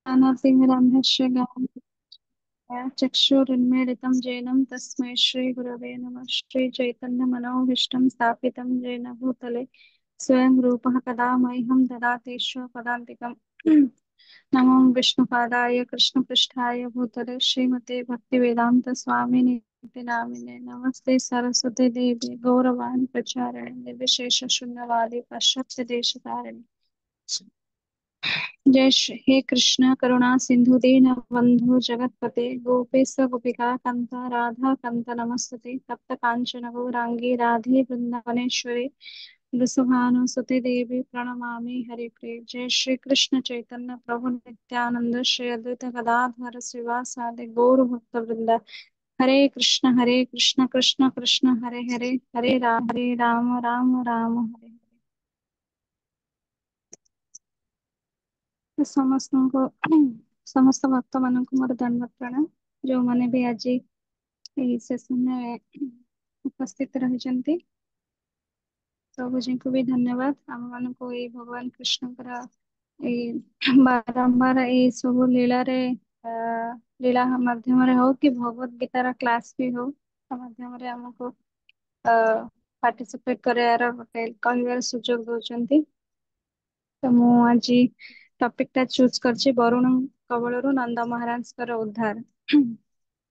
ज्ञानतिमिरन्धस्य चक्षुरुन्मीलितं येन तस्मै श्रीगुरवे नमः। श्रीचैतन्यमनोभीष्टं स्थापितं येन भूतले स्वयं रूपः कदा मह्यं ददाति स्वपदान्तिकम्। नमो विष्णुपादाय कृष्णपृष्ठाय भूतले श्रीमते भक्तिवेदान्त स्वामिने नामिने। नमस्ते सरस्वती देवी गौरवाणी प्रचारिणे निर्विशेष शून्यवादी पाश्चात्य देशतारिणे। जय श्री हे कृष्ण करुणा सिंधु दीन बंधु जगतपते गोपेश गोपिका कांता राधा कांता नमस्ते तप्त कांचन गौरांगी राधे वृंदावनेश्वरी वृषभानुसुते देवी प्रणमामि हरिप्रिय। जय श्री कृष्ण चैतन्य प्रभु नित्यानंद श्री अद्वैत गदाधर श्रीवासादि गौर भक्त वृंदा। हरे कृष्ण कृष्ण कृष्ण हरे हरे हरे राम राम राम हरे हरे। ସମସ୍ତଙ୍କୁ ସମସ୍ତ ଭକ୍ତ ମାନଙ୍କୁ ମୋର ଧନ୍ୟବାଦ ପ୍ରଣାମ। ଯୋଉମାନେ ବି ଆଜି ଏହି ସେସନରେ ଉପସ୍ଥିତ ରହିଛନ୍ତି ପ୍ରଭୁଜୀଙ୍କୁ ବି ଧନ୍ୟବାଦ। ଆମ ମାନଙ୍କୁ ଏଇ ଭଗବାନ କୃଷ୍ଣଙ୍କର ଏଇ ବାରମ୍ବାର ଏଇ ସବୁ ଲୀଳାରେ ଆ ଲୀଳା ମାଧ୍ୟମରେ ହଉ କି ଭଗବତ ଗୀତାର କ୍ଲାସ ବି ହଉ ତା ମାଧ୍ୟମରେ ଆମକୁ ପାର୍ଟିସିପେଟ କରିବାର ଗୋଟେ କହିବାର ସୁଯୋଗ ଦଉଛନ୍ତି। ତ ମୁଁ ଆଜି ଟପିକ ଟା ଚୁଜ କରିଛି ବରୁଣ କବଳରୁ ନନ୍ଦ ମହାରାଜଙ୍କର ଉଦ୍ଧାର।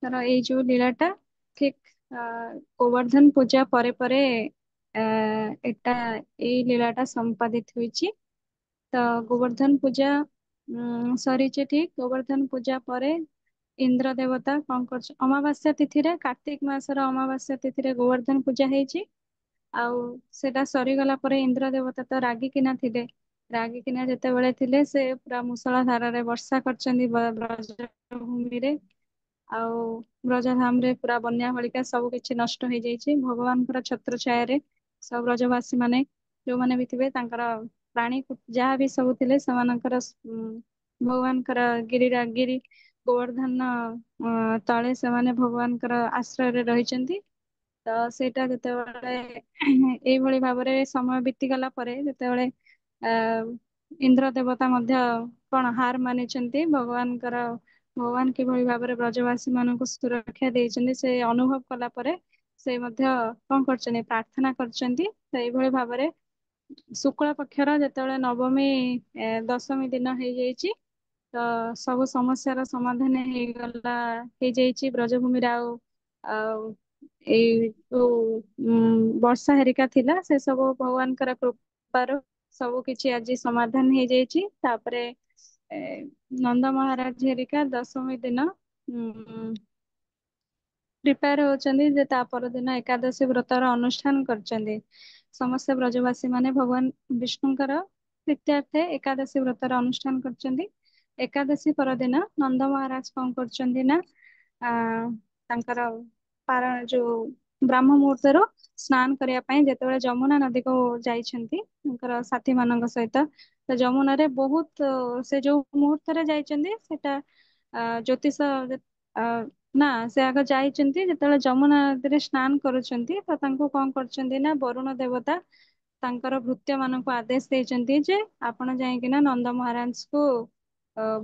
ତାର ଏଇ ଯୋଉ ଲୀଳାଟା ଠିକ ଗୋବର୍ଦ୍ଧନ ପୂଜା ପରେ ପରେ ଏଟା ଏଇ ଲୀଳାଟା ସମ୍ପାଦିତ ହୋଇଛି। ତ ଗୋବର୍ଦ୍ଧନ ପୂଜା ସରିଛି ଠିକ ଗୋବର୍ଦ୍ଧନ ପୂଜା ପରେ ଇନ୍ଦ୍ର ଦେବତା କଣ କରୁଛି ଅମାବାସ୍ୟା ତିଥିରେ କାର୍ତ୍ତିକ ମାସର ଅମାବାସ୍ୟା ତିଥିରେ ଗୋବର୍ଦ୍ଧନ ପୂଜା ହେଇଛି। ଆଉ ସେଟା ସରିଗଲା ପରେ ଇନ୍ଦ୍ର ଦେବତା ତ ରାଗିକିନା ଥିଲେ। ରାଗିକିନା ଯେତେବେଳେ ଥିଲେ ସେ ପୁରା ମୁଷଳ ଧାରାରେ ବର୍ଷା କରିଛନ୍ତି ବ୍ରଜଭୂମିରେ। ଆଉ ବ୍ରଜଧାମ ରେ ପୁରା ବନ୍ୟା ଭଳିକା ସବୁ କିଛି ନଷ୍ଟ ହେଇଯାଇଛି। ଭଗବାନଙ୍କର ଛତ୍ର ଛାୟାରେ ସବୁ ବ୍ରଜବାସୀ ମାନେ ଯୋଉମାନେ ବି ଥିବେ ତାଙ୍କର ପ୍ରାଣୀ ଯାହା ବି ସବୁ ଥିଲେ ସେମାନଙ୍କର ଭଗବାନଙ୍କର ଗିରି ଗୋବର୍ଦ୍ଧନ ତଳେ ସେମାନେ ଭଗବାନଙ୍କର ଆଶ୍ରୟରେ ରହିଛନ୍ତି। ତ ସେଇଟା ଯେତେବେଳେ ଏଇଭଳି ଭାବରେ ସମୟ ବିତିଗଲା ପରେ ଯେତେବେଳେ ଆ ଇନ୍ଦ୍ର ଦେବତା ମଧ୍ୟ କଣ ହାର ମାନିଛନ୍ତି ଭଗବାନ କିଭଳି ଭାବରେ ବ୍ରଜବାସୀ ମାନଙ୍କୁ ସୁରକ୍ଷା ଦେଇଛନ୍ତି ସେ ଅନୁଭବ କଲା ପରେ ସେ ମଧ୍ୟ କଣ କରିଛନ୍ତି ପ୍ରାର୍ଥନା କରିଛନ୍ତି। ସେଇଭଳି ଭାବରେ ଶୁକ୍ଳ ପକ୍ଷର ଯେତେବେଳେ ନବମୀ ଦଶମୀ ଦିନ ହେଇଯାଇଛି ତ ସବୁ ସମସ୍ୟାର ସମାଧାନ ହେଇଯାଇଛି ବ୍ରଜଭୂମିରେ। ଆଉ ଏଇ ଯୋଉ ବର୍ଷା ହେରିକା ଥିଲା ସେ ସବୁ ଭଗବାନଙ୍କର କୃପାରୁ ସବୁ କିଛି ଆଜି ସମାଧାନ ହେଇଯାଇଛି। ତାପରେ ନନ୍ଦ ମହାରାଜ ହେରିକା ଦଶମୀ ଦିନ ପ୍ରିପେୟାର ହଉଛନ୍ତି ଯେ ତା ପରଦିନ ଏକାଦଶୀ ବ୍ରତର ଅନୁଷ୍ଠାନ କରିଛନ୍ତି। ସମସ୍ତ ବ୍ରଜବାସୀ ମାନେ ଭଗବାନ ବିଷ୍ଣୁଙ୍କର ପ୍ରୀତ୍ୟାର୍ଥେ ଏକାଦଶୀ ବ୍ରତର ଅନୁଷ୍ଠାନ କରିଛନ୍ତି। ଏକାଦଶୀ ପରଦିନ ନନ୍ଦ ମହାରାଜ କଣ କରୁଛନ୍ତି ନା ଆ ତାଙ୍କର ଯୋଉ ବ୍ରାହ୍ମ ମୁହୂର୍ତ୍ତରୁ ସ୍ନାନ କରିବା ପାଇଁ ଯେତେବେଳେ ଯମୁନା ନଦୀକୁ ଯାଇଛନ୍ତି ତାଙ୍କର ସାଥୀ ମାନଙ୍କ ସହିତ ତ ଯମୁନାରେ ବହୁତ ସେ ଯୋଉ ମୁହୂର୍ତ୍ତରେ ଯାଇଛନ୍ତି ସେଟା ଜ୍ୟୋତିଷ ଆ ନା ସେ ଆଗ ଯାଇଛନ୍ତି ଯେତେବେଳେ ଯମୁନା ନଦୀରେ ସ୍ନାନ କରୁଛନ୍ତି ତ ତାଙ୍କୁ କଣ କରୁଛନ୍ତି ନା ବରୁଣ ଦେବତା ତାଙ୍କର ଭୃତ୍ୟ ମାନଙ୍କୁ ଆଦେଶ ଦେଇଛନ୍ତି ଯେ ଆପଣ ଯାଇକିନା ନନ୍ଦ ମହାରାଜଙ୍କୁ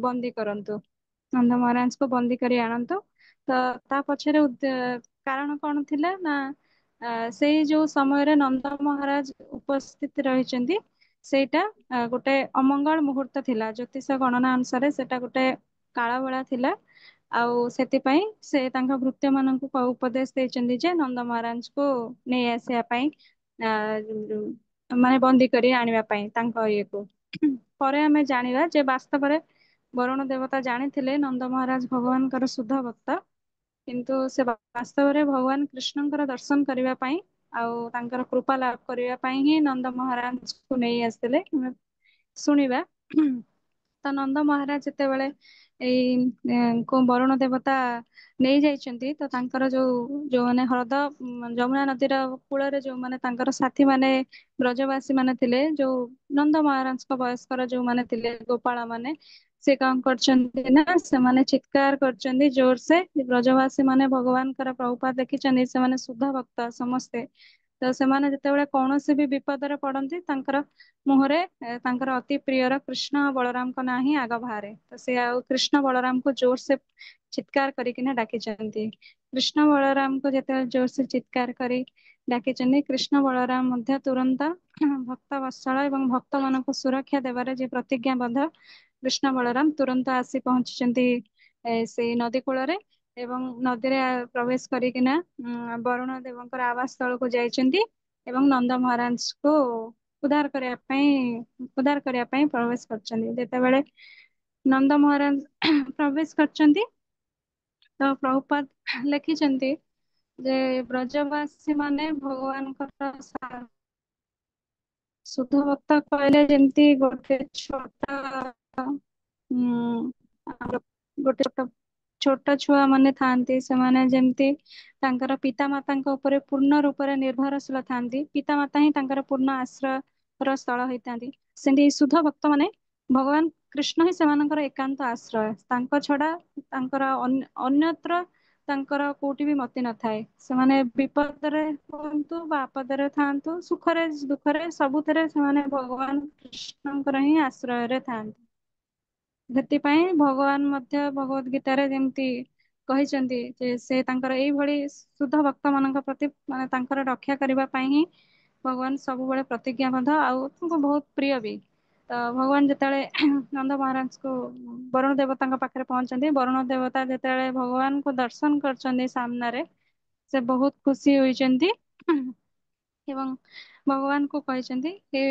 ବନ୍ଦୀ କରନ୍ତୁ। ନନ୍ଦ ମହାରାଜଙ୍କୁ ବନ୍ଦୀ କରି ଆଣନ୍ତୁ। ତ ତା ପଛରେ କାରଣ କଣ ଥିଲା ନା ସେଇ ଯୋଉ ସମୟରେ ନନ୍ଦ ମହାରାଜ ଉପସ୍ଥିତ ରହିଛନ୍ତି ସେଇଟା ଗୋଟେ ଅମଙ୍ଗଳ ମୁହୂର୍ତ୍ତ ଥିଲା ଜ୍ୟୋତିଷ ଗଣନା ଅନୁସାରେ ସେଟା ଗୋଟେ କାଳ ବେଳା ଥିଲା। ଆଉ ସେଥିପାଇଁ ସେ ତାଙ୍କ ଭୃତ୍ୟ ମାନଙ୍କୁ ଉପଦେଶ ଦେଇଛନ୍ତି ଯେ ନନ୍ଦ ମହାରାଜଙ୍କୁ ନେଇ ଆସିବା ପାଇଁ ମାନେ ବନ୍ଦୀ କରି ଆଣିବା ପାଇଁ ତାଙ୍କ ଇଏକୁ ପରେ ଆମେ ଜାଣିବା ଯେ ବାସ୍ତବରେ ବରୁଣ ଦେବତା ଜାଣିଥିଲେ ନନ୍ଦ ମହାରାଜ ଭଗବାନଙ୍କର ଶୁଦ୍ଧ ଭକ୍ତ। କିନ୍ତୁ ସେ ବାସ୍ତବରେ ଭଗବାନ କୃଷ୍ଣଙ୍କର ଦର୍ଶନ କରିବା ପାଇଁ ଆଉ ତାଙ୍କର କୃପା ଲାଭ କରିବା ପାଇଁ ହିଁ ନନ୍ଦ ମହାରାଜଙ୍କୁ ନେଇ ଆସିଥିଲେ। ଶୁଣିବା ତ ନନ୍ଦ ମହାରାଜ ଯେତେବେଳେ ଏଇ ବରୁଣ ଦେବତା ନେଇ ଯାଇଛନ୍ତି ତ ତାଙ୍କର ଯୋଉମାନେ ହ୍ରଦ ଯମୁନା ନଦୀର କୂଳରେ ଯୋଉମାନେ ତାଙ୍କର ସାଥୀ ମାନେ ବ୍ରଜବାସୀ ମାନେ ଥିଲେ ଯୋଉ ନନ୍ଦ ମହାରାଜଙ୍କ ବୟସ୍କର ଯୋଉମାନେ ଥିଲେ ଗୋପାଳ ମାନେ ସେ କଣ କରିଛନ୍ତି ନା ସେମାନେ ଚିତ୍କାର କରିଛନ୍ତି ଜୋର ସେ ବ୍ରଜବାସୀ ମାନେ ଭଗବାନଙ୍କର ପ୍ରଭୁପାଦ ଦେଖିଛନ୍ତି ସେମାନେ ଶୁଦ୍ଧ ଭକ୍ତ ସମସ୍ତେ ତ ସେମାନେ ଯେତେବେଳେ କୌଣସି ବି ବିପଦରେ ପଡନ୍ତି ତାଙ୍କର ମୁହଁରେ ତାଙ୍କର ଅତି ପ୍ରିୟର କୃଷ୍ଣ ଆଉ ବଳରାମଙ୍କ ନାଁ ହିଁ ଆଗ ବାହାରେ। ତ ସେ ଆଉ କୃଷ୍ଣ ବଳରାମଙ୍କୁ ଜୋରସେ ଚିତ୍କାର କରିକିନା ଡାକିଛନ୍ତି। କୃଷ୍ଣ ବଳରାମଙ୍କୁ ଯେତେବେଳେ ଜୋରସେ ଚିତ୍କାର କରି ଡାକିଛନ୍ତି, କୃଷ୍ଣ ବଳରାମ ମଧ୍ୟ ତୁରନ୍ତ ଭକ୍ତ ବତ୍ସଳ ଏବଂ ଭକ୍ତ ମାନଙ୍କୁ ସୁରକ୍ଷା ଦେବାରେ ଯେ ପ୍ରତିଜ୍ଞାବଦ୍ଧ, କୃଷ୍ଣ ବଳରାମ ତୁରନ୍ତ ଆସି ପହଞ୍ଚିଛନ୍ତି ସେଇ ନଦୀ କୂଳରେ ଏବଂ ନଦୀରେ ପ୍ରବେଶ କରିକିନା ବରୁଣ ଦେବଙ୍କର ଆବାସ ସ୍ଥଳକୁ ଯାଇଛନ୍ତି ଏବଂ ନନ୍ଦ ମହାରାଜଙ୍କୁ ଉଦ୍ଧାର କରିବା ପାଇଁ ପ୍ରବେଶ କରିଛନ୍ତି। ଯେତେବେଳେ ନନ୍ଦ ମହାରାଜ ପ୍ରବେଶ କରିଛନ୍ତି, ତ ପ୍ରଭୁପାଦ ଲେଖିଛନ୍ତି ଯେ ବ୍ରଜବାସୀ ମାନେ ଭଗବାନଙ୍କର ଶୁଦ୍ଧ ଭକ୍ତ କହିଲେ ଯେମିତି ଗୋଟେ ଛୋଟ ଆମର ଗୋଟେ ଛୋଟ ଛୁଆ ମାନେ ଥାଆନ୍ତି, ସେମାନେ ଯେମିତି ତାଙ୍କର ପିତା ମାତାଙ୍କ ଉପରେ ପୂର୍ଣ୍ଣ ରୂପରେ ନିର୍ଭରଶୀଳ ଥାଆନ୍ତି, ପିତା ମାତା ହିଁ ତାଙ୍କର ପୂର୍ଣ୍ଣ ଆଶ୍ରୟର ସ୍ଥଳ ହେଇଥାନ୍ତି। ସେମିତି ଶୁଦ୍ଧ ଭକ୍ତ ମାନେ ଭଗବାନ କୃଷ୍ଣ ହିଁ ସେମାନଙ୍କର ଏକାନ୍ତ ଆଶ୍ରୟ। ତାଙ୍କ ଛଡା ତାଙ୍କର ଅନ୍ୟତ୍ର ତାଙ୍କର କୋଉଠି ବି ମତି ନଥାଏ। ସେମାନେ ବିପଦରେ ହୁଅନ୍ତୁ ବା ଆପଦରେ ଥାଆନ୍ତୁ, ସୁଖରେ ଦୁଃଖରେ ସବୁଥିରେ ସେମାନେ ଭଗବାନ କୃଷ୍ଣଙ୍କର ହିଁ ଆଶ୍ରୟରେ ଥାଆନ୍ତି। ସେଥିପାଇଁ ଭଗବାନ ମଧ୍ୟ ଭଗବତ ଗୀତାରେ ଯେମିତି କହିଛନ୍ତି ଯେ ସେ ତାଙ୍କର ଏଇଭଳି ଶୁଦ୍ଧ ଭକ୍ତ ମାନଙ୍କ ପ୍ରତି ମାନେ ତାଙ୍କର ରକ୍ଷା କରିବା ପାଇଁ ହିଁ ଭଗବାନ ସବୁବେଳେ ପ୍ରତିଜ୍ଞାବଦ୍ଧ ଆଉ ତାଙ୍କୁ ବହୁତ ପ୍ରିୟ ବି। ତ ଭଗବାନ ଯେତେବେଳେ ନନ୍ଦ ମହାରାଜଙ୍କୁ ବରୁଣ ଦେବତାଙ୍କ ପାଖରେ ପହଞ୍ଚନ୍ତି, ବରୁଣ ଦେବତା ଯେତେବେଳେ ଭଗବାନଙ୍କୁ ଦର୍ଶନ କରିଛନ୍ତି ସାମ୍ନାରେ, ସେ ବହୁତ ଖୁସି ହୋଇଛନ୍ତି ଏବଂ ଭଗବାନଙ୍କୁ କହିଛନ୍ତି ହେ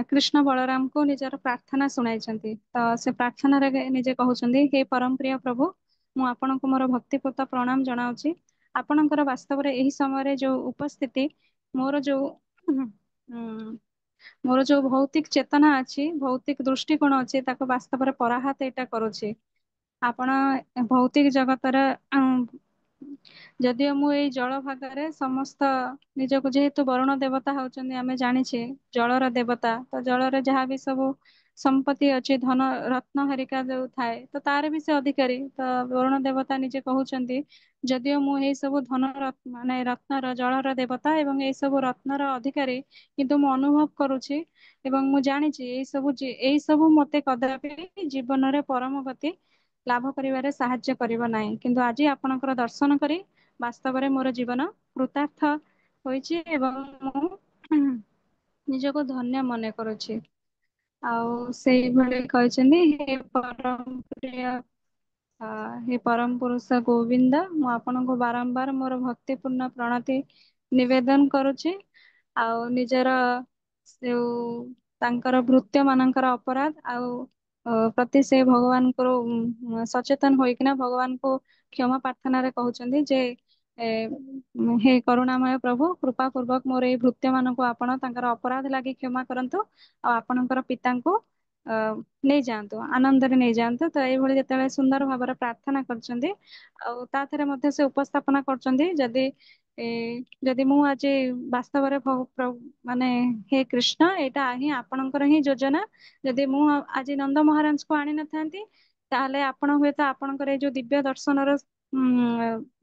କୃଷ୍ଣ ବଳରାମଙ୍କୁ ନିଜର ପ୍ରାର୍ଥନା ଶୁଣାଇଛନ୍ତି। ତ ସେ ପ୍ରାର୍ଥନାରେ ନିଜେ କହୁଛନ୍ତି, ହେ ପରମ ପ୍ରିୟ ପ୍ରଭୁ, ମୁଁ ଆପଣଙ୍କୁ ମୋର ଭକ୍ତିପୂତ ପ୍ରଣାମ ଜଣାଉଛି। ଆପଣଙ୍କର ବାସ୍ତବରେ ଏହି ସମୟରେ ଯୋଉ ଉପସ୍ଥିତି, ମୋର ଯୋଉ ମୋର ଯୋଉ ଭୌତିକ ଚେତନା ଅଛି, ଭୌତିକ ଦୃଷ୍ଟିକୋଣ ଅଛି, ତାକୁ ବାସ୍ତବରେ ପରାହତ ଏଇଟା କରୁଛି। ଆପଣ ଭୌତିକ ଜଗତର ଯଦିଓ ମୁଁ ଏଇ ଜଳ ଭାଗରେ ସମସ୍ତ ନିଜକୁ ଯେହେତୁ ବରୁଣ ଦେବତା ହଉଛନ୍ତି ଆମେ ଜାଣିଛେ ଜଳର ଦେବତା, ତ ଜଳରେ ଯାହା ବି ସବୁ ସମ୍ପତ୍ତି ଅଛି, ଧନ ରତ୍ନ ହେରିକା ଯୋଉ ଥାଏ, ତ ତାର ବି ସେ ଅଧିକାରୀ। ତ ବରୁଣ ଦେବତା ନିଜେ କହୁଛନ୍ତି, ଯଦିଓ ମୁଁ ଏଇ ସବୁ ଧନ ମାନେ ରତ୍ନର ଜଳର ଦେବତା ଏବଂ ଏଇ ସବୁ ରତ୍ନର ଅଧିକାରୀ, କିନ୍ତୁ ମୁଁ ଅନୁଭବ କରୁଛି ଏବଂ ମୁଁ ଜାଣିଛି ଏଇ ସବୁ ମତେ କଦାପି ଜୀବନରେ ପରମ ଗତି ଲାଭ କରିବାରେ ସାହାଯ୍ୟ କରିବ ନାହିଁ। କିନ୍ତୁ ଆଜି ଆପଣଙ୍କର ଦର୍ଶନ କରି ବାସ୍ତବରେ ମୋର ଜୀବନ କୃତାର୍ଥ ହୋଇଛି ଏବଂ ମୁଁ ନିଜକୁ ଧନ୍ୟ ମନେ କରୁଛି। ଆଉ ସେଇଭଳି କହିଛନ୍ତି, ହେ ପରମ ପ୍ରିୟ ହେ ପରମ ପୁରୁଷ ଗୋବିନ୍ଦ, ମୁଁ ଆପଣଙ୍କୁ ବାରମ୍ବାର ମୋର ଭକ୍ତିପୂର୍ଣ୍ଣ ପ୍ରଣତି ନିବେଦନ କରୁଛି। ଆଉ ନିଜର ଯୋଉ ତାଙ୍କର ଭୃତ୍ୟ ମାନଙ୍କର ଅପରାଧ ଆଉ ପ୍ରତି ସେ ଭଗବାନଙ୍କର ସଚେତନ ହୋଇକିନା ଭଗବାନଙ୍କୁ କ୍ଷମା ପ୍ରାର୍ଥନାରେ କହୁଛନ୍ତି ଯେ ହେ କରୁଣାମୟ ପ୍ରଭୁ, କୃପା ପୂର୍ବକ ମୋର ଏଇ ଭୃତ୍ୟ ମାନଙ୍କୁ ଆପଣ ତାଙ୍କର ଅପରାଧ ଲାଗି କ୍ଷମା କରନ୍ତୁ ଆଉ ଆପଣଙ୍କର ପିତାଙ୍କୁ ଅ ନେଇଯାଆନ୍ତୁ, ଆନନ୍ଦରେ ନେଇଯାଆନ୍ତୁ। ତ ଏଇଭଳି ଯେତେବେଳେ ସୁନ୍ଦର ଭାବରେ ପ୍ରାର୍ଥନା କରିଛନ୍ତି ଆଉ ତା ଥରେ ମଧ୍ୟ ସେ ଉପସ୍ଥାପନା କରୁଛନ୍ତି, ଏ ଯଦି ମୁଁ ଆଜି ବାସ୍ତବରେ ମାନେ ହେ କୃଷ୍ଣ, ଏଇଟା ହିଁ ଆପଣଙ୍କର ହିଁ ଯୋଜନା। ଯଦି ମୁଁ ଆଜି ନନ୍ଦ ମହାରାଜଙ୍କୁ ଆଣି ନଥାନ୍ତି, ତାହେଲେ ଆପଣ ହୁଏତ ଆପଣଙ୍କର ଏଇ ଯୋଉ ଦିବ୍ୟ ଦର୍ଶନର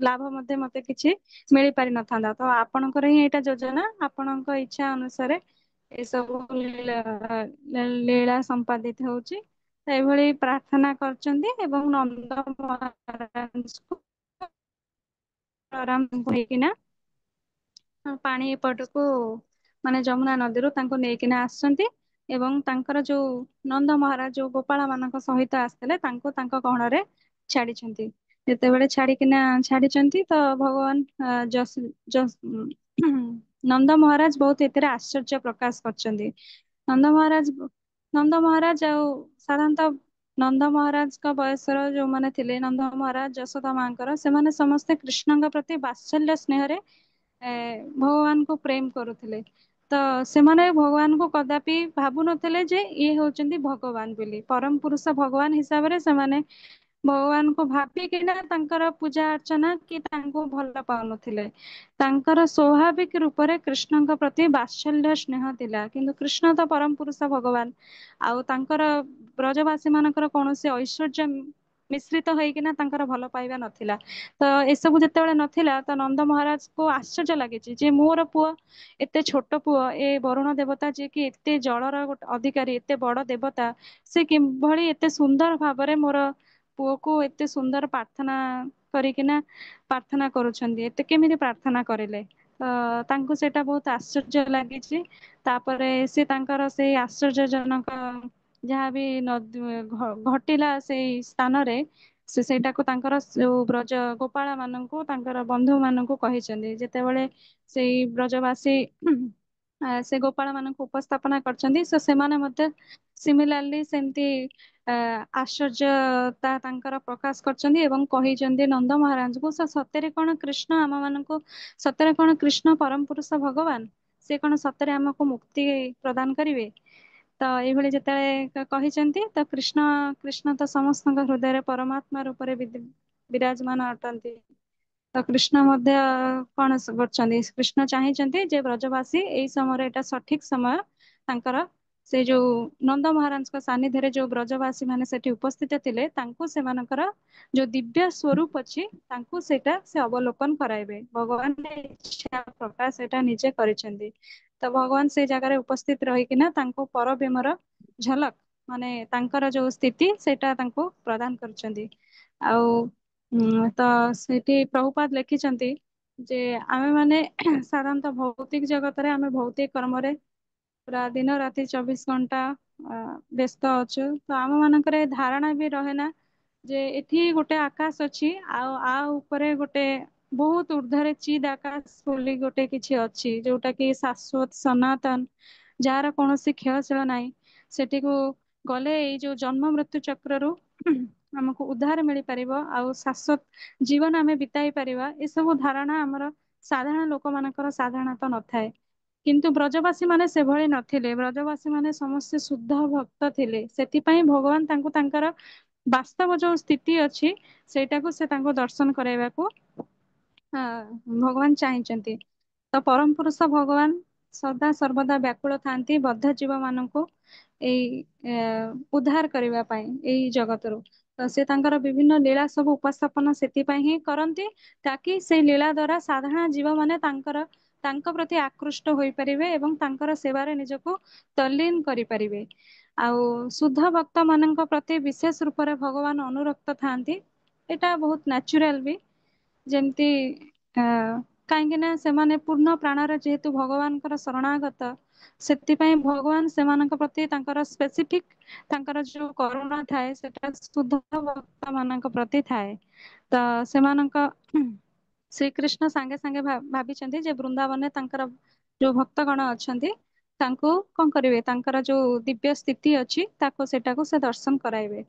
ଲାଭ ମଧ୍ୟ ମତେ କିଛି ମିଳି ପାରିନଥାନ୍ତା। ତ ଆପଣଙ୍କର ହିଁ ଏଇଟା ଯୋଜନା, ଆପଣଙ୍କ ଇଚ୍ଛା ଅନୁସାରେ ଏସବୁ ଲୀଳା ସମ୍ପାଦିତ ହଉଛି। ଏଇଭଳି ପ୍ରାର୍ଥନା କରିଛନ୍ତି ଏବଂ ନନ୍ଦ ମହାରାଜଙ୍କୁ ଆରାମ ହେଇକିନା ପାଣି ଏପଟକୁ ମାନେ ଯମୁନା ନଦୀରୁ ତାଙ୍କୁ ନେଇକିନା ଆସିଛନ୍ତି ଏବଂ ତାଙ୍କର ଯୋଉ ନନ୍ଦ ମହାରାଜ ଯୋଉ ଗୋପାଳ ମାନଙ୍କ ସହିତ ଆସିଥିଲେ ତାଙ୍କୁ ତାଙ୍କ ଗହଣରେ ଛାଡିଛନ୍ତି। ଯେତେବେଳେ ଛାଡିଛନ୍ତି ତ ଭଗବାନ ନନ୍ଦ ମହାରାଜ ବହୁତ ଏଥିରେ ଆଶ୍ଚର୍ଯ୍ୟ ପ୍ରକାଶ କରିଛନ୍ତି। ନନ୍ଦ ମହାରାଜ ଆଉ ସାଧାରଣତଃ ନନ୍ଦ ମହାରାଜଙ୍କ ବୟସର ଯୋଉମାନେ ଥିଲେ, ନନ୍ଦ ମହାରାଜ ଯଶୋଦା ମାଙ୍କର, ସେମାନେ ସମସ୍ତେ କୃଷ୍ଣଙ୍କ ପ୍ରତି ବାତ୍ସଲ୍ୟ ସ୍ନେହରେ ଭଗବାନଙ୍କୁ ପ୍ରେମ କରୁଥିଲେ। ତ ସେମାନେ ଭଗବାନଙ୍କୁ କଦାପି ଭାବୁନଥିଲେ ଯେ ଇଏ ହଉଛନ୍ତି ଭଗବାନ ବୋଲି। ପରମ ପୁରୁଷ ଭଗବାନ ହିସାବରେ ସେମାନେ ଭଗବାନଙ୍କୁ ଭାବିକିନା ତାଙ୍କର ପୂଜା ଅର୍ଚ୍ଚନା କି ତାଙ୍କୁ ଭଲ ପାଉନଥିଲେ। ତାଙ୍କର ସ୍ୱାଭାବିକ ରୂପରେ କୃଷ୍ଣଙ୍କ ପ୍ରତି ବାତ୍ସଲ୍ୟ ସ୍ନେହ ଥିଲା। କିନ୍ତୁ କୃଷ୍ଣ ତ ପରମ ପୁରୁଷ ଭଗବାନ, ଆଉ ତାଙ୍କର ବ୍ରଜବାସୀ ମାନଙ୍କର କୌଣସି ଐଶ୍ୱର୍ଯ୍ୟ ମିଶ୍ରିତ ହେଇକିନା ତାଙ୍କର ଭଲ ପାଇବା ନଥିଲା। ତ ଏସବୁ ଯେତେବେଳେ ନଥିଲା ତ ନନ୍ଦ ମହାରାଜକୁ ଆଶ୍ଚର୍ଯ୍ୟ ଲାଗିଛି ଯେ ମୋର ପୁଅ, ଏତେ ଛୋଟ ପୁଅ, ଏ ବରୁଣ ଦେବତା ଯିଏକି ଏତେ ଜଳର ଗୋଟେ ଅଧିକାରୀ, ଏତେ ବଡ ଦେବତା, ସେ କିଭଳି ଏତେ ସୁନ୍ଦର ଭାବରେ ମୋର ପୁଅକୁ ଏତେ ସୁନ୍ଦର ପ୍ରାର୍ଥନା କରିକିନା ପ୍ରାର୍ଥନା କରୁଛନ୍ତି, ଏତେ କେମିତି ପ୍ରାର୍ଥନା କରିଲେ। ତ ତାଙ୍କୁ ସେଇଟା ବହୁତ ଆଶ୍ଚର୍ଯ୍ୟ ଲାଗିଛି। ତାପରେ ସେ ତାଙ୍କର ସେଇ ଆଶ୍ଚର୍ଯ୍ୟଜନକ ଯାହାବି ଘଟିଲା ସେଇ ସ୍ଥାନରେ, ସେ ସେଇଟାକୁ ତାଙ୍କର ଯୋଉ ବ୍ରଜ ଗୋପାଳ ମାନଙ୍କୁ, ତାଙ୍କର ବନ୍ଧୁ ମାନଙ୍କୁ କହିଛନ୍ତି। ଯେତେବେଳେ ସେଇ ବ୍ରଜବାସୀ ସେ ଗୋପାଳ ମାନଙ୍କୁ ଉପସ୍ଥାପନା କରିଛନ୍ତି, ସେମାନେ ମଧ୍ୟ ସିମିଲାରଲି ସେମିତି ଆଶ୍ଚର୍ଯ୍ୟତା ତାଙ୍କର ପ୍ରକାଶ କରିଛନ୍ତି ଏବଂ କହିଛନ୍ତି ନନ୍ଦ ମହାରାଜଙ୍କୁ, ସତରେ କଣ କୃଷ୍ଣ ଆମ ମାନଙ୍କୁ, ସତରେ କଣ କୃଷ୍ଣ ପରମ ପୁରୁଷ ଭଗବାନ, ସେ କଣ ସତରେ ଆମକୁ ମୁକ୍ତି ପ୍ରଦାନ କରିବେ। ତ ଏଇଭଳି ଯେତେବେଳେ କହିଛନ୍ତି, ତ କୃଷ୍ଣ ତ ସମସ୍ତଙ୍କ ହୃଦୟରେ ପରମାତ୍ମା ରୂପରେ ବିରାଜମାନ ଅଟନ୍ତି। ତ କୃଷ୍ଣ ମଧ୍ୟ କଣ କରୁଛନ୍ତି, କୃଷ୍ଣ ଚାହିଁଛନ୍ତି ଯେ ବ୍ରଜବାସୀ ଏଇ ସମୟରେ, ଏଇଟା ସଠିକ ସମୟ ତାଙ୍କର, ସେ ଯୋଉ ନନ୍ଦ ମହାରାଜଙ୍କ ସାନିଧ୍ୟରେ ଯୋଉ ବ୍ରଜବାସୀ ମାନେ ସେଠି ଉପସ୍ଥିତ ଥିଲେ, ତାଙ୍କୁ ସେମାନଙ୍କର ଯୋଉ ଦିବ୍ୟ ସ୍ୱରୂପ ଅଛି, ତାଙ୍କୁ ସେଇଟା ସେ ଅବଲୋକନ କରାଇବେ। ଭଗବାନ ଇଚ୍ଛା ପ୍ରକାଶ ସେଇଟା ନିଜେ କରିଛନ୍ତି। ତ ଭଗବାନ ସେଇ ଜାଗାରେ ଉପସ୍ଥିତ ରହିକିନା ତାଙ୍କୁ ପରବ୍ୟୋମର ଝଲକ, ମାନେ ତାଙ୍କର ଯୋଉ ସ୍ଥିତି ସେଇଟା ତାଙ୍କୁ ପ୍ରଦାନ କରୁଛନ୍ତି। ଆଉ ତ ସେଠି ପ୍ରଭୁପାଦ ଲେଖିଛନ୍ତି ଯେ ଆମେ ମାନେ ସାଧାରଣତଃ ଭୌତିକ ଜଗତରେ, ଆମେ ଭୌତିକ କର୍ମରେ ପୁରା ଦିନ ରାତି 24 ଘଣ୍ଟା ବ୍ୟସ୍ତ ଅଛୁ। ତ ଆମ ମାନଙ୍କରେ ଧାରଣା ବି ରହେନା ଯେ ଏଠି ଗୋଟେ ଆକାଶ ଅଛି, ଆଉ ଆ ଉପରେ ଗୋଟେ ବହୁତ ଉର୍ଦ୍ଧ୍ୱରେ ଚିଦ୍ ଆକାଶ ବୋଲି ଗୋଟେ କିଛି ଅଛି, ଯୋଉଟା କି ଶାଶ୍ୱତ ସନାତନ, ଯାହାର କୌଣସି କ୍ଷୟଶୀଳ ନାହିଁ। ସେଠିକୁ ଗଲେ ଏଇ ଯୋଉ ଜନ୍ମ ମୃତ୍ୟୁ ଚକ୍ରରୁ ଆମକୁ ଉଦ୍ଧାର ମିଳିପାରିବ, ଆଉ ଶାଶ୍ୱତ ଜୀବନ ଆମେ ବିତାଇ ପାରିବା, ଏସବୁ ଧାରଣା ଆମର ସାଧାରଣ ଲୋକମାନଙ୍କର ସାଧାରଣତଃ ନଥାଏ। କିନ୍ତୁ ବ୍ରଜବାସୀ ମାନେ ସେଭଳି ନଥିଲେ। ବ୍ରଜବାସୀ ମାନେ ସମସ୍ତେ ଶୁଦ୍ଧ ଭକ୍ତ ଥିଲେ। ସେଥିପାଇଁ ଭଗବାନ ତାଙ୍କୁ ତାଙ୍କର ବାସ୍ତବ ଯୋଉ ସ୍ଥିତି ଅଛି, ସେଇଟାକୁ ସେ ତାଙ୍କୁ ଦର୍ଶନ କରାଇବାକୁ ଭଗବାନ ଚାହିଁଛନ୍ତି। ତ ପରମ ପୁରୁଷ ଭଗବାନ ସଦା ସର୍ବଦା ବ୍ୟାକୁଳ ଥାନ୍ତି ବଦ୍ଧ ଜୀବ ମାନଙ୍କୁ ଏଇ ଉଦ୍ଧାର କରିବା ପାଇଁ ଏଇ ଜଗତରୁ। ତ ସେ ତାଙ୍କର ବିଭିନ୍ନ ଲୀଳା ସବୁ ଉପସ୍ଥାପନ ସେଥିପାଇଁ ହିଁ କରନ୍ତି, ତାକି ସେଇ ଲୀଳା ଦ୍ଵାରା ସାଧାରଣ ଜୀବ ମାନେ ତାଙ୍କ ପ୍ରତି ଆକୃଷ୍ଟ ହୋଇପାରିବେ ଏବଂ ତାଙ୍କର ସେବାରେ ନିଜକୁ ତଲ୍ଲୀନ କରିପାରିବେ। ଆଉ ଶୁଦ୍ଧ ଭକ୍ତ ମାନଙ୍କ ପ୍ରତି ବିଶେଷ ରୂପରେ ଭଗବାନ ଅନୁରକ୍ତ ଥାଆନ୍ତି। ଏଇଟା ବହୁତ ନ୍ୟାଚୁରାଲ ବି, ଯେମିତି କାହିଁକି ନା ସେମାନେ ପୂର୍ଣ୍ଣ ପ୍ରାଣରେ ଯେହେତୁ ଭଗବାନଙ୍କର ଶରଣାଗତ, ସେଥିପାଇଁ ଭଗବାନ ସେମାନଙ୍କ ପ୍ରତି ତାଙ୍କର ସ୍ପେସିଫିକ ତାଙ୍କର ଯୋଉ କରୁଣା ଥାଏ, ସେଟା ଶୁଦ୍ଧ ଭକ୍ତ ମାନଙ୍କ ପ୍ରତି ଥାଏ। ତ ସେମାନଙ୍କ ଶ୍ରୀକୃଷ୍ଣ ସାଙ୍ଗେ ସାଙ୍ଗେ ଭାବିଛନ୍ତି ଯେ ବୃନ୍ଦାବନରେ ତାଙ୍କର ଯୋଉ ଭକ୍ତ ଗଣ ଅଛନ୍ତି, ତାଙ୍କୁ କଣ କରିବେ, ତାଙ୍କର ଯୋଉ ଦିବ୍ୟ ସ୍ଥିତି ଅଛି ତାକୁ ସେଟାକୁ ସେ ଦର୍ଶନ କରାଇବେ।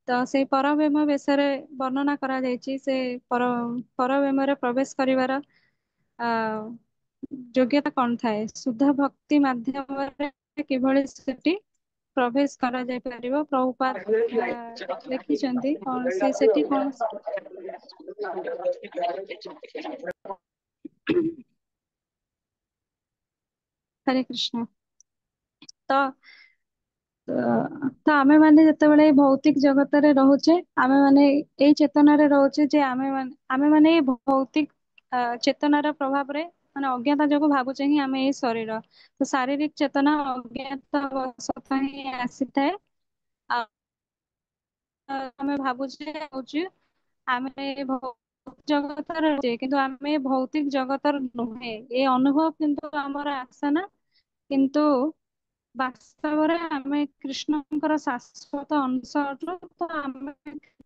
ତ ସେଇ ପରବ୍ୟୋମ ବେଶରେ ବର୍ଣ୍ଣନା କରାଯାଇଛି। ସେ ପରବ୍ୟୋମରେ ପ୍ରବେଶ କରିବାର ଆ ଯୋଗ୍ୟତା କଣ ଥାଏ, ଶୁଦ୍ଧ ଭକ୍ତି ମାଧ୍ୟମରେ କିଭଳି ସେଠି ପ୍ରବେଶ କରାଯାଇ ପାରିବ। ପ୍ରଭୁପାଦ ଲେଖିଛନ୍ତି କଣ ସେ ସେଠି କଣ ହରେ କୃଷ୍ଣ। ତ ତ ଆମେ ମାନେ ଯେତେବେଳେ ଭୌତିକ ଜଗତରେ ରହୁଛେ, ଆମେ ମାନେ ଏଇ ଚେତନାରେ ରହୁଛେ ଯେ ଆମେ ମାନେ ଏଇ ଭୌତିକ ଚେତନାର ପ୍ରଭାବରେ, ମାନେ ଅଜ୍ଞତା ଯୋଗୁ ଭାବୁଛେ ହିଁ ଆମେ ଏଇ ଶରୀର। ତ ଶାରୀରିକ ଚେତନା ଅଜ୍ଞାତ ଅବସ୍ଥା ହିଁ ଆସିଥାଏ। ଆଉ ଆମେ ଭାବୁଛେ ହଉଛି ଆମେ ଭୌତିକ ଜଗତରେ ରହୁଛେ, କିନ୍ତୁ ଆମେ ଭୌତିକ ଜଗତର ନୁହେଁ, ଏ ଅନୁଭବ କିନ୍ତୁ ଆମର ଆସେ ନା। କିନ୍ତୁ ବାସ୍ତବରେ ଆମେ କୃଷ୍ଣଙ୍କର ଶାଶ୍ୱତ ଅଂଶ ଅଛୁ। ତ ଆମେ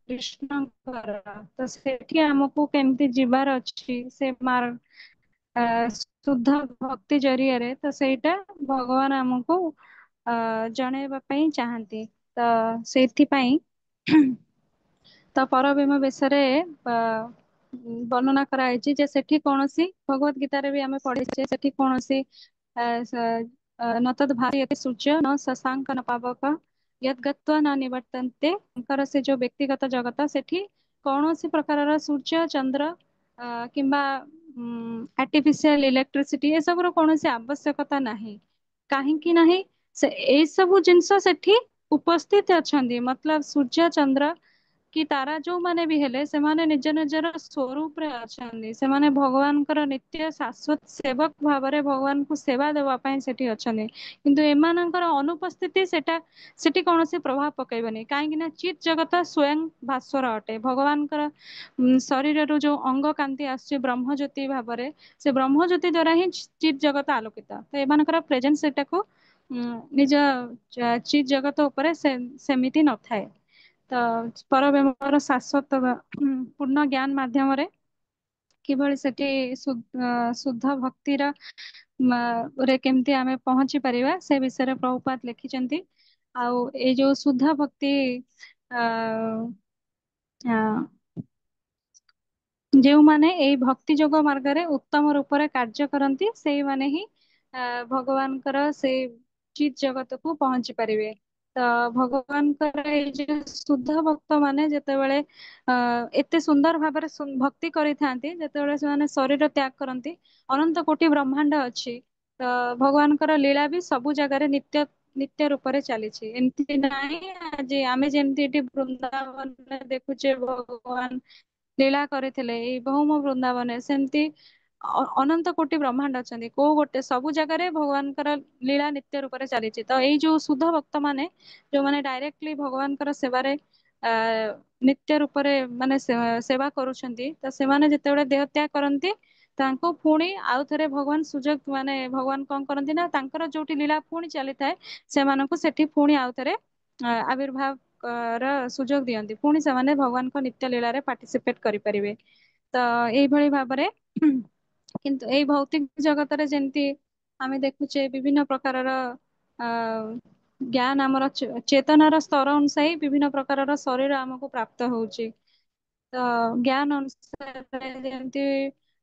କୃଷ୍ଣଙ୍କର, ତ ସେଠି ଆମକୁ କେମିତି ଯିବାର ଅଛି, ସେ ଶୁଦ୍ଧ ଭକ୍ତି ଜରିଆରେ, ତ ସେଇଟା ଭଗବାନ ଆମକୁ ଜଣେଇବା ପାଇଁ ଚାହାନ୍ତି। ତ ସେଇଥିପାଇଁ ତ ପରବ୍ୟୋମ ବେଶରେ ବର୍ଣ୍ଣନା କରାଯାଇଛି ଯେ ସେଠି କୌଣସି, ଭଗବତ ଗୀତାରେ ବି ଆମେ ପଢିଛେ, ସେଠି କୌଣସି ନ ତଦ୍ ଭାସୟତି ସୂର୍ଯ୍ୟ ନ ଶଶାଙ୍କ ନ ପାବକ ୟଦ୍ ଗତ୍ୱା ନ ନିବର୍ତ୍ତନ୍ତେ। ତାଙ୍କର ସେ ଯୋଉ ବ୍ୟକ୍ତିଗତ ଜଗତ, ସେଠି କୌଣସି ପ୍ରକାରର ସୂର୍ଯ୍ୟ ଚନ୍ଦ୍ର କିମ୍ବା ଆର୍ଟିଫିସିଆଲ ଇଲେକ୍ଟ୍ରିସିଟି ଏସବୁର କୌଣସି ଆବଶ୍ୟକତା ନାହିଁ। କାହିଁକି ନାହିଁ, ସେ ଏଇ ସବୁ ଜିନିଷ ସେଠି ଉପସ୍ଥିତ ଅଛନ୍ତି। ମତଲବ ସୂର୍ଯ୍ୟ ଚନ୍ଦ୍ର କି ତାରା ଯୋଉମାନେ ବି ହେଲେ ସେମାନେ ନିଜ ନିଜର ସ୍ୱରୂପରେ ଅଛନ୍ତି, ସେମାନେ ଭଗବାନଙ୍କର ନିତ୍ୟ ଶାଶ୍ୱତ ସେବକ ଭାବରେ ଭଗବାନଙ୍କୁ ସେବା ଦେବା ପାଇଁ ସେଠି ଅଛନ୍ତି। କିନ୍ତୁ ଏମାନଙ୍କର ଅନୁପସ୍ଥିତି ସେଠି କୌଣସି ପ୍ରଭାବ ପକାଇବନି, କାହିଁକି ନା ଚିତ୍ ଜଗତ ସ୍ୱୟଂ ଭାସ୍ୱର ଅଟେ। ଭଗବାନଙ୍କର ଶରୀରରୁ ଯୋଉ ଅଙ୍ଗ କାନ୍ତି ଆସୁଛି ବ୍ରହ୍ମଜ୍ୟୋତି ଭାବରେ, ସେ ବ୍ରହ୍ମଜ୍ୟୋତି ଦ୍ଵାରା ହିଁ ଚିତ୍ ଜଗତ ଆଲୋକିତ। ତ ଏମାନଙ୍କର ପ୍ରେଜେନ୍ସ ସେଟାକୁ ନିଜ ଚିତ୍ ଜଗତ ଉପରେ ସେମିତି ନଥାଏ। ତ ପରବ୍ରହ୍ମର ଶାଶ୍ୱତ ପୂର୍ଣ୍ଣ ଜ୍ଞାନ ମାଧ୍ୟମରେ କିଭଳି ସେଠି ଶୁଦ୍ଧ ଭକ୍ତିର ରେ କେମିତି ଆମେ ପହଞ୍ଚି ପାରିବା ସେ ବିଷୟରେ ପ୍ରଭୁପାଦ ଲେଖିଛନ୍ତି। ଆଉ ଏଇ ଯୋଉ ଶୁଦ୍ଧ ଭକ୍ତି ଆ ଆ ଯେଉଁମାନେ ଏଇ ଭକ୍ତି ଯୋଗ ମାର୍ଗରେ ଉତ୍ତମ ରୂପରେ କାର୍ଯ୍ୟ କରନ୍ତି ସେଇମାନେ ହିଁ ଭଗବାନଙ୍କର ସେଇ ଚିତ୍ ଜଗତକୁ ପହଞ୍ଚି ପାରିବେ। ତ ଭଗବାନଙ୍କର ଏଇ ଯୋଉ ଶୁଦ୍ଧ ଭକ୍ତ ମାନେ ଯେତେବେଳେ ଏତେ ସୁନ୍ଦର ଭାବରେ ଭକ୍ତି କରିଥାନ୍ତି, ଯେତେବେଳେ ସେମାନେ ଶରୀର ତ୍ୟାଗ କରନ୍ତି, ଅନନ୍ତ କୋଟି ବ୍ରହ୍ମାଣ୍ଡ ଅଛି, ତ ଭଗବାନଙ୍କର ଲୀଳା ବି ସବୁ ଜାଗାରେ ନିତ୍ୟ ନିତ୍ୟ ରୂପରେ ଚାଲିଛି। ଏମିତି ନାହିଁ ଆଜି ଆମେ ଯେମିତି ଏଠି ବୃନ୍ଦାବନରେ ଦେଖୁଛେ ଭଗବାନ ଲୀଳା କରିଥିଲେ ଏଇ ଭୌମ ବୃନ୍ଦାବନରେ, ସେମିତି ଅନନ୍ତ କୋଟି ବ୍ରହ୍ମାଣ୍ଡ ଅଛନ୍ତି, କୋଉ ଗୋଟେ ସବୁ ଜାଗାରେ ଭଗବାନଙ୍କର ଲୀଳା ନିତ୍ୟ ରୂପରେ ଚାଲିଛି। ତ ଏଇ ଯୋଉ ଶୁଦ୍ଧ ଭକ୍ତ ମାନେ ଯୋଉମାନେ ଡାଇରେକ୍ଟଲି ଭଗବାନଙ୍କର ସେବାରେ ଆ ନିତ୍ୟ ରୂପରେ ମାନେ ସେବା କରୁଛନ୍ତି, ତ ସେମାନେ ଯେତେବେଳେ ଦେହ ତ୍ୟାଗ କରନ୍ତି ତାଙ୍କୁ ପୁଣି ଆଉ ଥରେ ଭଗବାନ ସୁଯୋଗ ମାନେ ଭଗବାନ କଣ କରନ୍ତି ନା ତାଙ୍କର ଯୋଉଠି ଲୀଳା ପୁଣି ଚାଲିଥାଏ ସେମାନଙ୍କୁ ସେଠି ପୁଣି ଆଉଥରେ ଆବିର୍ଭାବ ର ସୁଯୋଗ ଦିଅନ୍ତି, ପୁଣି ସେମାନେ ଭଗବାନଙ୍କ ନିତ୍ୟ ଲୀଳାରେ ପାର୍ଟିସିପେଟ କରିପାରିବେ। ତ ଏଇଭଳି ଭାବରେ କିନ୍ତୁ ଏଇ ଭୌତିକ ଜଗତରେ ଯେମିତି ଆମେ ଦେଖୁଛେ ବିଭିନ୍ନ ପ୍ରକାରର ଆ ଜ୍ଞାନ ଆମର ଚେତନାର ସ୍ତର ଅନୁସାରେ ବିଭିନ୍ନ ପ୍ରକାରର ଶରୀର ଆମକୁ ପ୍ରାପ୍ତ ହଉଛି। ତ ଜ୍ଞାନ ଅନୁସାରେ ଯେମିତି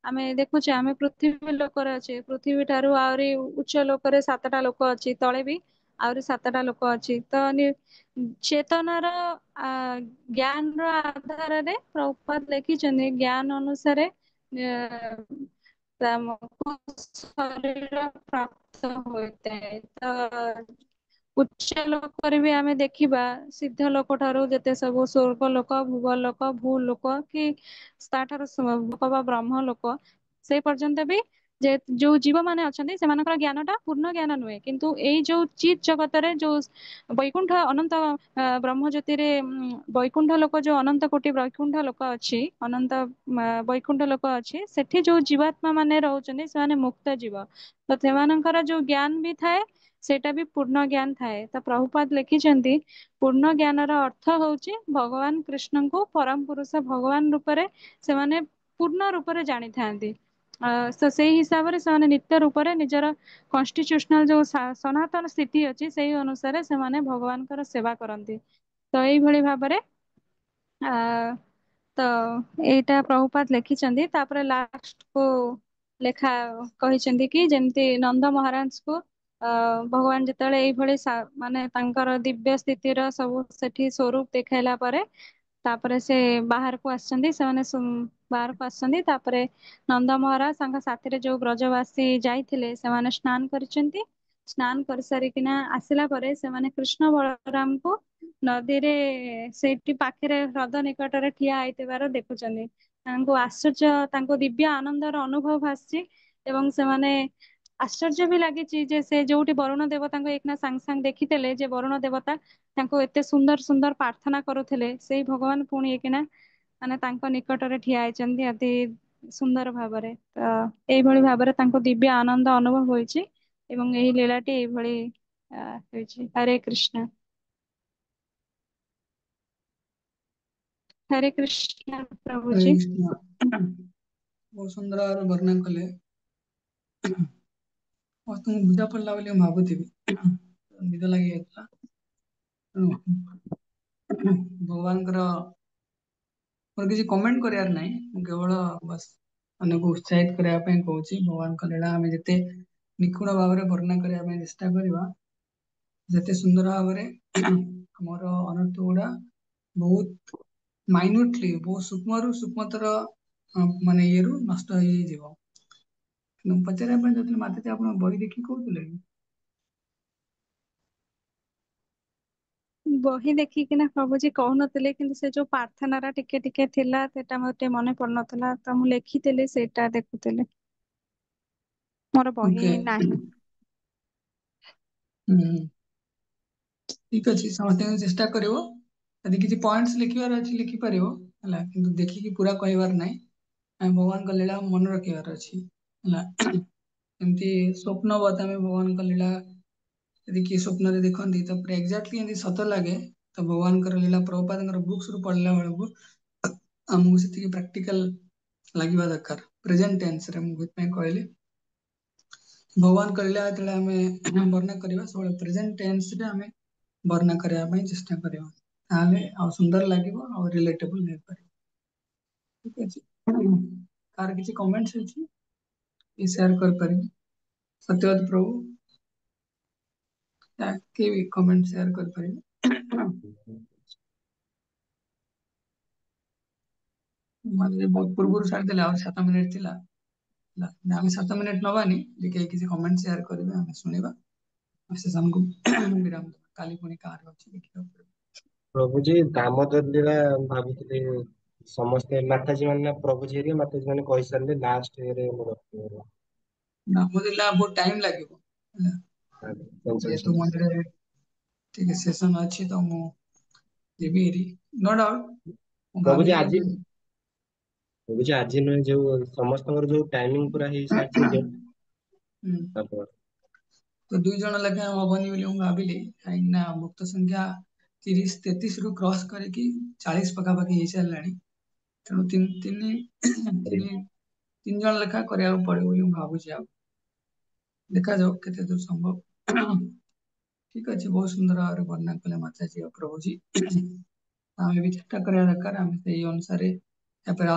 ଆମେ ଦେଖୁଛେ ଆମେ ପୃଥିବୀ ଲୋକରେ ଅଛେ, ପୃଥିବୀ ଠାରୁ ଆହୁରି ଉଚ୍ଚ ଲୋକରେ 7ଟା ଲୋକ ଅଛି, ତଳେ ବି ଆହୁରି 7ଟା ଲୋକ ଅଛି। ତ ଚେତନାର ଜ୍ଞାନର ଆଧାରରେ ପ୍ରଭୁପାଦ ଲେଖିଛନ୍ତି ଜ୍ଞାନ ଅନୁସାରେ ଆମକୁ ଶରୀର ପ୍ରାପ୍ତ ହୋଇଥାଏ। ତ ଉଚ୍ଚ ଲୋକରେ ବି ଆମେ ଦେଖିବା ସିଦ୍ଧ ଲୋକ ଠାରୁ ଯେତେ ସବୁ ସ୍ୱର୍ଗ ଲୋକ, ଭୁବ ଲୋକ, ଭୂ ଲୋକ କି ତାଠାରୁ ଲୋକ ବା ବ୍ରହ୍ମ ଲୋକ, ସେ ପର୍ଯ୍ୟନ୍ତ ବି ଯେ ଯୋଉ ଜୀବ ମାନେ ଅଛନ୍ତି ସେମାନଙ୍କର ଜ୍ଞାନ ଟା ପୂର୍ଣ୍ଣ ଜ୍ଞାନ ନୁହେଁ। କିନ୍ତୁ ଏଇ ଯୋଉ ଚିତ୍ ଜଗତରେ ଯୋଉ ବୈକୁଣ୍ଠ ଅନନ୍ତ ବ୍ରହ୍ମଜ୍ୟୋତିରେ ବୈକୁଣ୍ଠ ଲୋକ ଯୋଉ ଅନନ୍ତ କୋଟି ବୈକୁଣ୍ଠ ଲୋକ ଅଛି, ଅନନ୍ତ ବୈକୁଣ୍ଠ ଲୋକ ଅଛି, ସେଠି ଯୋଉ ଜୀବାତ୍ମା ମାନେ ରହୁଛନ୍ତି ସେମାନେ ମୁକ୍ତ ଜୀବ। ତ ସେମାନଙ୍କର ଯୋଉ ଜ୍ଞାନ ବି ଥାଏ ସେଇଟା ବି ପୂର୍ଣ୍ଣ ଜ୍ଞାନ ଥାଏ। ତ ପ୍ରଭୁପାଦ ଲେଖିଛନ୍ତି ପୂର୍ଣ୍ଣ ଜ୍ଞାନର ଅର୍ଥ ହଉଛି ଭଗବାନ କୃଷ୍ଣଙ୍କୁ ପରମ ପୁରୁଷ ଭଗବାନ ରୂପରେ ସେମାନେ ପୂର୍ଣ୍ଣ ରୂପରେ ଜାଣିଥାନ୍ତି। ତ ସେଇ ହିସାବରେ ସେମାନେ ନିତ୍ୟ ରୂପରେ ନିଜର କନଷ୍ଟିଚ୍ୟୁସନାଲ ଯୋଉ ସନାତନ ସ୍ଥିତି ଅଛି ସେଇ ଅନୁସାରେ ସେମାନେ ଭଗବାନଙ୍କର ସେବା କରନ୍ତି। ତ ଏଇଭଳି ଭାବରେ ଆ ତ ଏଇଟା ପ୍ରଭୁପାଦ ଲେଖିଛନ୍ତି। ତାପରେ ଲାଷ୍ଟ କୁ ଲେଖା କହିଛନ୍ତି କି ଯେମିତି ନନ୍ଦ ମହାରାଜଙ୍କୁ ଭଗବାନ ଯେତେବେଳେ ଏଇଭଳି ମାନେ ତାଙ୍କର ଦିବ୍ୟ ସ୍ଥିତିର ସବୁ ସେଠି ସ୍ୱରୂପ ଦେଖାଇଲା ପରେ ତାପରେ ସେ ବାହାରକୁ ଆସିଛନ୍ତି, ସେମାନେ ବାହାରକୁ ଆସିଛନ୍ତି। ତାପରେ ନନ୍ଦ ମହାରାଜ ତାଙ୍କ ସାଥିରେ ଯୋଉ ବ୍ରଜବାସୀ ଯାଇଥିଲେ ସେମାନେ ସ୍ନାନ କରିଛନ୍ତି। ସ୍ନାନ କରିସାରିକିନା ଆସିଲା ପରେ ସେମାନେ କୃଷ୍ଣ ବଳରାମଙ୍କୁ ନଦୀରେ ସେଇଠି ପାଖରେ ହ୍ରଦ ନିକଟରେ ଠିଆ ହେଇଥିବାର ଦେଖୁଛନ୍ତି। ତାଙ୍କୁ ଆଶ୍ଚର୍ଯ୍ୟ, ତାଙ୍କୁ ଦିବ୍ୟ ଆନନ୍ଦର ଅନୁଭବ ଆସିଛି ଏବଂ ସେମାନେ ଆଶ୍ଚର୍ଯ୍ୟ ବି ଲାଗିଛି ଯେ ସେ ଯୋଉଠି ବରୁଣ ଦେବତାଙ୍କୁ ଏଇଖିନା ସାଙ୍ଗେ ସାଙ୍ଗେ ଦେଖିଥିଲେ, ଯେ ବରୁଣ ଦେବତା ତାଙ୍କୁ ଏତେ ସୁନ୍ଦର ସୁନ୍ଦର ପ୍ରାର୍ଥନା କରୁଥିଲେ, ସେଇ ଭଗବାନ ପୁଣି ଏଇକିନା ମାନେ ତାଙ୍କ ନିକଟରେ ଠିଆ ହେଇଛନ୍ତି ଅତି ସୁନ୍ଦର ଭାବରେ। ତ ଏଇଭଳି ଭାବରେ ତାଙ୍କୁ ଦିବ୍ୟ ଆନନ୍ଦ ଅନୁଭବ ହୋଇଛି ଏବଂ ଏହି ଲୀଳାଟି ଏଇଭଳି ହୋଇଛି। ହରେ କୃଷ୍ଣ। ହରେ କୃଷ୍ଣ ହରେ ପ୍ରଭୁଜୀ। କୃଷ୍ଣ। ବହୁତ ସୁନ୍ଦର ଭାବରେ ବର୍ଣ୍ଣନା କଲେ। ତୁମକୁ ବୁଝା ପଡିଲା ବୋଲି ମୁଁ ଭାବୁଥିବି, ନିଦ ଲାଗି ଯାଇଥିଲା। ଭଗବାନଙ୍କର ମୋର କିଛି କମେଣ୍ଟ କରିବାର ନାହିଁ, ମୁଁ କେବଳ ବାସ୍ ଅନ୍ୟକୁ ଉତ୍ସାହିତ କରିବା ପାଇଁ କହୁଛି। ଭଗବାନଙ୍କ ଲୀଳା ଆମେ ଯେତେ ନିଖୁଣ ଭାବରେ ବର୍ଣ୍ଣନା କରିବା ପାଇଁ ଚେଷ୍ଟା କରିବା, ଯେତେ ସୁନ୍ଦର ଭାବରେ ଆମର ଅନର୍ଥ ଗୁଡା ବହୁତ ମାଇନ୍ୟୁଟଲି, ବହୁତ ସୂକ୍ଷ୍ମରୁ ସୂକ୍ଷ୍ମତର ମାନେ ଇଏରୁ ନଷ୍ଟ ହେଇଯିବ। ମୁଁ ପଚାରିବା ପାଇଁ ଚାହୁଁଥିଲି, ମାତାଜୀ ଆପଣ ବହି ଦେଖିକି କହୁଥିଲେ କି? ବହି ଦେଖିକିନା ପ୍ରଭୁଜୀ କହୁନଥିଲେ, କିନ୍ତୁ ସେ ଯୋଉ ପ୍ରାର୍ଥନାର ଟିକେ ଟିକେ ଥିଲା ସେଟା ମତେ ମନେ ପଡୁନଥିଲା, ତ ମୁଁ ଲେଖିଥିଲି ସେଇଟା ଦେଖୁଥିଲି। ମୋର ବହି ଓକେ। ନାହିଁ। ହୁଁ, ଠିକ ଅଛି, ସମସ୍ତେ ଚେଷ୍ଟା କରିବ। ଯଦି କିଛି ପଏଣ୍ଟସ୍ ଲେଖିବାର ଅଛି ଲେଖିପାରିବ ହେଲା, କିନ୍ତୁ ଦେଖିକି ପୁରା କହିବାର ନାହିଁ। ଆମେ ଭଗବାନଙ୍କ ଲୀଳା ମନେ ରଖିବାର ଅଛି ହେଲା। ଏମିତି ସ୍ୱପ୍ନ ଆମେ ଭଗବାନଙ୍କ ଲୀଳା ଯଦି କିଏ ସ୍ୱପ୍ନରେ ଦେଖନ୍ତି ତ ପୁରା ଏକ୍ଜାକ୍ଟଲି ଏମିତି ସତ ଲାଗେ। ତ ଭଗବାନଙ୍କର ଲୀଳା ପ୍ରଭୁପାଦଙ୍କର ବୁକ୍ସ ରୁ ପଢିଲା ବେଳକୁ ଆମକୁ ସେତିକି ପ୍ରାକ୍ଟିକାଲ ଲାଗିବା ଦରକାର। ପ୍ରେଜେଣ୍ଟ ଟେନ୍ସରେ ମୁଁ ସେଥିପାଇଁ କହିଲି ଭଗବାନଙ୍କ ଲୀଳା ଯେତେବେଳେ ଆମେ ବର୍ଣ୍ଣନା କରିବା ସବୁବେଳେ ପ୍ରେଜେଣ୍ଟ ଟେନ୍ସରେ ଆମେ ବର୍ଣ୍ଣନା କରିବା ପାଇଁ ଚେଷ୍ଟା କରିବା। ତାହେଲେ ଆଉ ସୁନ୍ଦର ଲାଗିବ ଆଉ ରିଲେଟେବଲ ହେଇପାରିବ। ଠିକ ଅଛି, କାହାର କିଛି କମେଣ୍ଟସ ଅଛି କି ସେୟାର କରିପାରିବେ? ସତ୍ୟବାଦ ପ୍ରଭୁ କିଏ ବି କମେଣ୍ଟ ସେୟାର କରିପାରିବେ। ମାନେ ବହୁତ ପୂର୍ବରୁ ଛାଡ଼ିଦେଲେ ଆଉ 7 ମିନିଟ ଥିଲା ହେଲା। ଆମେ 7 ମିନିଟ ନବାନି, ଯେ କେହି କିଛି କମେଣ୍ଟ ସେୟାର କରିବେ ଆମେ ଶୁଣିବା। ସେସନକୁ ବିରାମ ଦେବା। କାଲି ପୁଣି କାହାର ଅଛି ଦେଖିବାକୁ ପଡିବ। ପ୍ରଭୁଜୀ ଦାମୋଦର ଲୀଳା ଭାବୁଥିଲି ସମସ୍ତେ ମାତାଜୀ ମାନେ ପ୍ରଭୁଜୀ ହେରିକା ମାତାଜୀ ମାନେ କହିସାରିଲେ ଲାଷ୍ଟ ଇଏରେ ମୋର ରଖିବାର। ନାମ ଦେଲା ବହୁତ ଟାଇମ ଲାଗିବ ହେଲା। ଯେହେତୁ ମନ୍ଦିରରେ ଟିକେ ସେସନ ଅଛି ତ ମୁଁ ଯିବି ହେରି, ନୋ ଡାଉଟ ମୁଁ ପ୍ରଭୁଜୀ ଭାବିଲି ଆଜି ପ୍ରଭୁଜୀ ଆଜି ନୁହେଁ, ଯୋଉ ସମସ୍ତଙ୍କର ଯୋଉ ଟାଇମିଂ ପୁରା ହେଇସାରିଛି ଡେଟ୍ ହୁଁ, ତାପରେ ତ 2 ଜଣ ଲେଖାଏଁ ହବନି ବୋଲି ମୁଁ ଭାବିଲି, କାହିଁକି ନା ଭକ୍ତ ସଂଖ୍ୟା 30-33 ରୁ କ୍ରସ୍ କରିକି 40 ପାଖାପାଖି ହେଇସାରିଲାଣି। ତେଣୁ ତିନି ଜଣ ଲେଖା କରିବାକୁ ପଡିବ ବୋଲି ମୁଁ ଭାବୁଛି। ଆଉ ଦେଖାଯାଉ କେତେ ଦୂର ସମ୍ଭବ। ଠିକ ଅଛି, ବହୁତ ସୁନ୍ଦର ଭାବରେ ବର୍ଣ୍ଣନା କଲେ ମାତାଜୀ ଆଉ ପ୍ରଭୁଜୀ। ଆମେ ବି ଚେଷ୍ଟା କରିବା ଦରକାର ଆମେ ସେଇ ଅନୁସାରେ ତାପରେ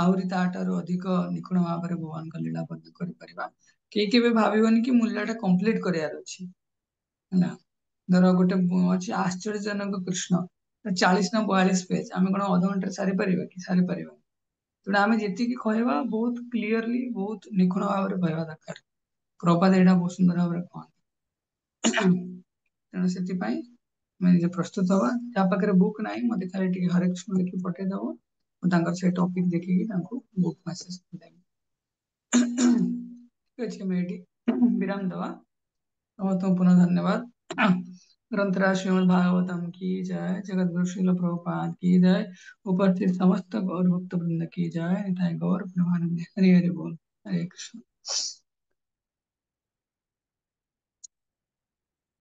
ଆହୁରି ତାଠାରୁ ଅଧିକ ନିଖୁଣ ଭାବରେ ଭଗବାନଙ୍କ ଲୀଳା ବର୍ଣ୍ଣନା କରିପାରିବା। କେହି କେବେ ଭାବିବନି କି ମୂଲ୍ୟ ଟା କମ୍ପ୍ଲିଟ କରିବାର ଅଛି ହେଲା। ଧର ଗୋଟେ ଅଛି ଆଶ୍ଚର୍ଯ୍ୟଜନକ କୃଷ୍ଣ, 40 ନା 42 ପେଜ, ଆମେ କଣ ଅଧଘଣ୍ଟାରେ ସାରିପାରିବା କି? ସାରିପାରିବା। ତେଣୁ ଆମେ ଯେତିକି କହିବା ବହୁତ କ୍ଲିଅରଲି ବହୁତ ନିଖୁଣ ଭାବରେ କହିବା ଦରକାର। ପ୍ରପାତ ଏଇଟା ବହୁତ ସୁନ୍ଦର ଭାବରେ କହନ୍ତି। ତେଣୁ ସେଥିପାଇଁ ଆମେ ନିଜେ ପ୍ରସ୍ତୁତ ହବା। ଯାହା ପାଖରେ ବୁକ୍ ନାହିଁ ମତେ ଖାଲି ଟିକେ ହରେ କୃଷ୍ଣ ଲେଖି ପଠେଇଦବ। ମୁଁ ତାଙ୍କର ସେ ଟପିକ ଦେଖିକି ତାଙ୍କୁ ବୁକ୍ ମେସେଜ କରିଦେବି। ଠିକ ଅଛି, ଆମେ ଏଇଠି ବିରାମ ଦବା। ସମସ୍ତଙ୍କୁ ପୁନଃ ଧନ୍ୟବାଦ। ग्रंथराज श्रीमद् भागवतम की जय। जगत गुरु श्रील प्रभुपाद की जय। उपस्थित समस्त गौर भक्त वृंद की जय। निताय गौर प्रेमानंद। हरि हरि बोल। हरे कृष्ण।